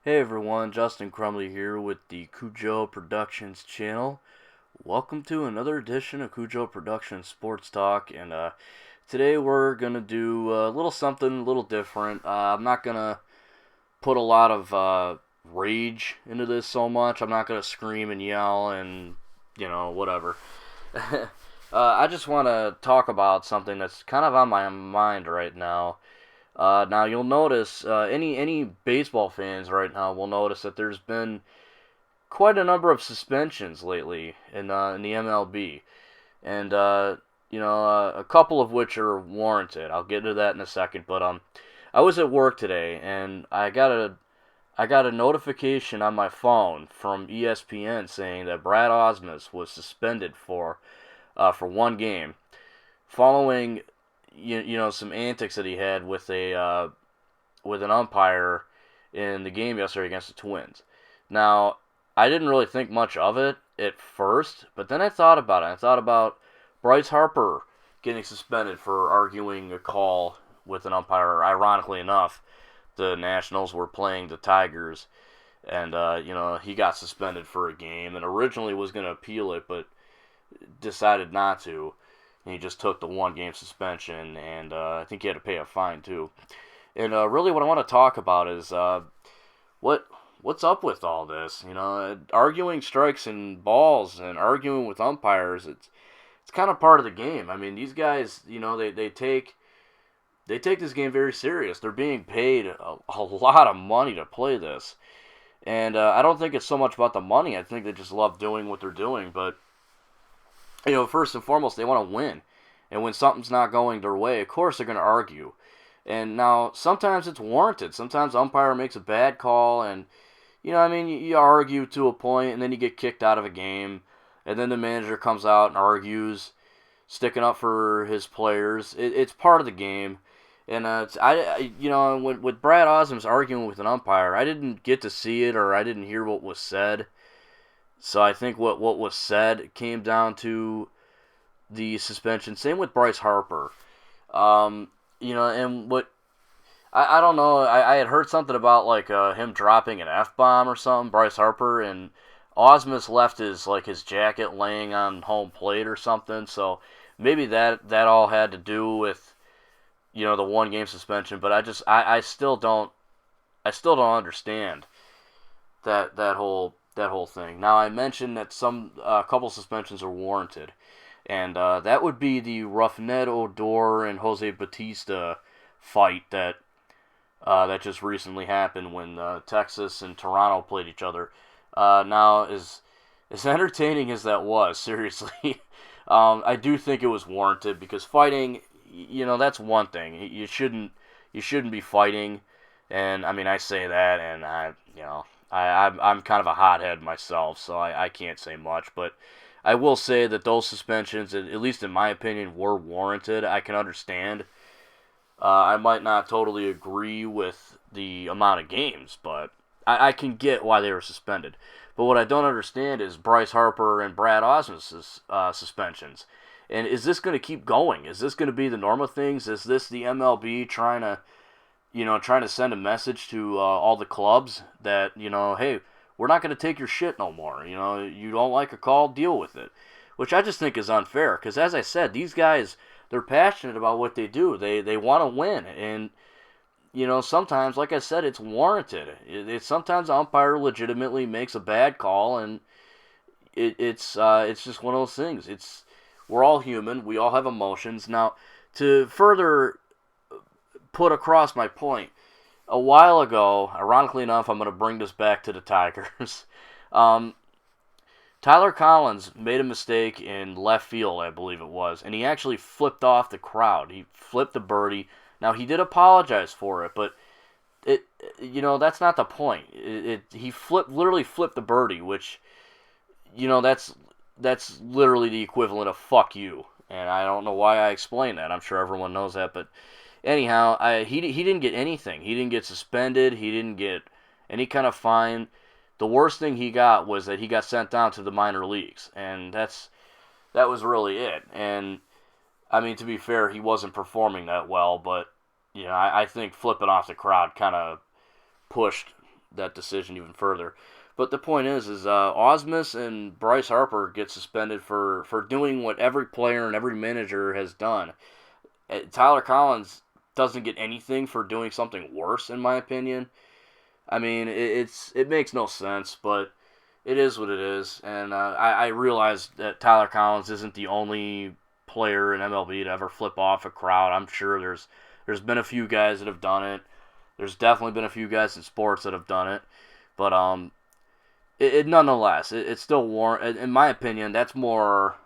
Hey everyone, Justin Crumley here with the Cujo Productions channel. Welcome to another edition of Cujo Productions Sports Talk, and today we're gonna do a little something a little different. I'm not gonna put a lot of rage into this so much. I'm not gonna scream and yell and whatever. I just want to talk about something that's kind of on my mind right now. Now you'll notice any baseball fans right now will notice that there's been quite a number of suspensions lately in the MLB, and a couple of which are warranted. I'll get into that in a second. But I was at work today and I got a notification on my phone from ESPN saying that Brad Osmus was suspended for one game following some antics that he had with an umpire in the game yesterday against the Twins. Now, I didn't really think much of it at first, but then I thought about it. I thought about Bryce Harper getting suspended for arguing a call with an umpire. Ironically enough, the Nationals were playing the Tigers, and he got suspended for a game, and originally was going to appeal it, but decided not to. And he just took the one game suspension, and I think he had to pay a fine too. And really, what I want to talk about is what what's up with all this. Arguing strikes and balls and arguing with umpires. It's kind of part of the game. I mean, these guys, they take this game very serious. They're being paid a lot of money to play this, and I don't think it's so much about the money. I think they just love doing what they're doing, but first and foremost, they want to win. And when something's not going their way, of course they're going to argue. And now, sometimes it's warranted. Sometimes the umpire makes a bad call, and, you argue to a point, and then you get kicked out of a game. And then the manager comes out and argues, sticking up for his players. It's part of the game. And with Brad Osmond's arguing with an umpire, I didn't get to see it, or I didn't hear what was said. So I think what was said came down to the suspension. Same with Bryce Harper. And what I don't know. I had heard something about like him dropping an F bomb or something. Bryce Harper, and Osmus left his jacket laying on home plate or something. So maybe that all had to do with the one game suspension. But I still don't understand that whole thing. Now I mentioned that some a couple suspensions are warranted, and that would be the Rougned Odor and Jose Bautista fight that just recently happened when Texas and Toronto played each other. Now, as entertaining as that was, seriously, I do think it was warranted because fighting, that's one thing. You shouldn't be fighting, and I mean I say that, and I'm kind of a hothead myself, so I can't say much, but I will say that those suspensions, at least in my opinion, were warranted. I can understand. I might not totally agree with the amount of games, but I can get why they were suspended. But what I don't understand is Bryce Harper and Brad Osmus's suspensions. And is this going to keep going? Is this going to be the norm of things? Is this the MLB trying to send a message to all the clubs that, hey, we're not going to take your shit no more. You don't like a call, deal with it. Which I just think is unfair because, as I said, these guys, they're passionate about what they do. They want to win. And, sometimes, like I said, it's warranted. Sometimes the umpire legitimately makes a bad call, and it's just one of those things. We're all human. We all have emotions. Now, to further put across my point, a while ago, ironically enough, I'm going to bring this back to the Tigers. um, Tyler Collins made a mistake in left field, I believe it was, and he actually flipped off the crowd. He flipped the birdie. Now, he did apologize for it, but that's not the point. He literally flipped the birdie, which, that's literally the equivalent of fuck you. And I don't know why I explained that. I'm sure everyone knows that, but anyhow, he didn't get anything. He didn't get suspended. He didn't get any kind of fine. The worst thing he got was that he got sent down to the minor leagues, and that was really it. And I mean, to be fair, he wasn't performing that well, but I think flipping off the crowd kind of pushed that decision even further. But the point is Osmus and Bryce Harper get suspended for doing what every player and every manager has done. Tyler Collins doesn't get anything for doing something worse, in my opinion. I mean, it makes no sense, but it is what it is. And I realize that Tyler Collins isn't the only player in MLB to ever flip off a crowd. I'm sure there's been a few guys that have done it. There's definitely been a few guys in sports that have done it. But nonetheless, it's still warrant. In my opinion, that's more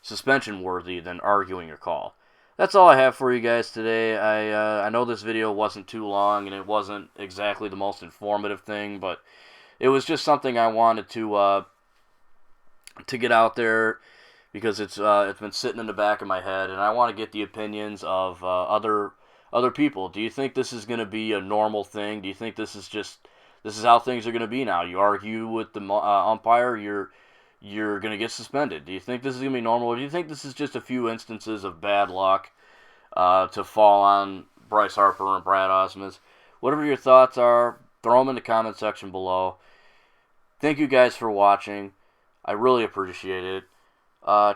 suspension worthy than arguing a call. That's all I have for you guys today. I know this video wasn't too long and it wasn't exactly the most informative thing, but it was just something I wanted to get out there because it's been sitting in the back of my head, and I want to get the opinions of other people. Do you think this is going to be a normal thing? Do you think this is how things are going to be now? You argue with the umpire, you're going to get suspended. Do you think this is going to be normal, or do you think this is just a few instances of bad luck to fall on Bryce Harper and Brad Osmus? Whatever your thoughts are, throw them in the comment section below. Thank you guys for watching. I really appreciate it.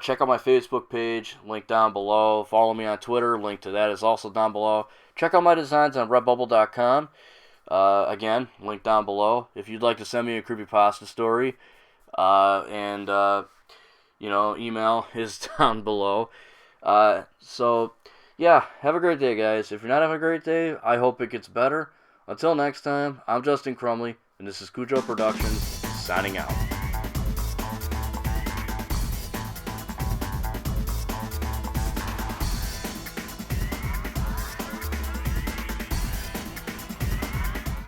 Check out my Facebook page, link down below. Follow me on Twitter, link to that is also down below. Check out my designs on redbubble.com. Again, link down below. If you'd like to send me a creepypasta story, email is down below. So, yeah, have a great day, guys. If you're not having a great day, I hope it gets better. Until next time, I'm Justin Crumley, and this is Cujo Productions, signing out.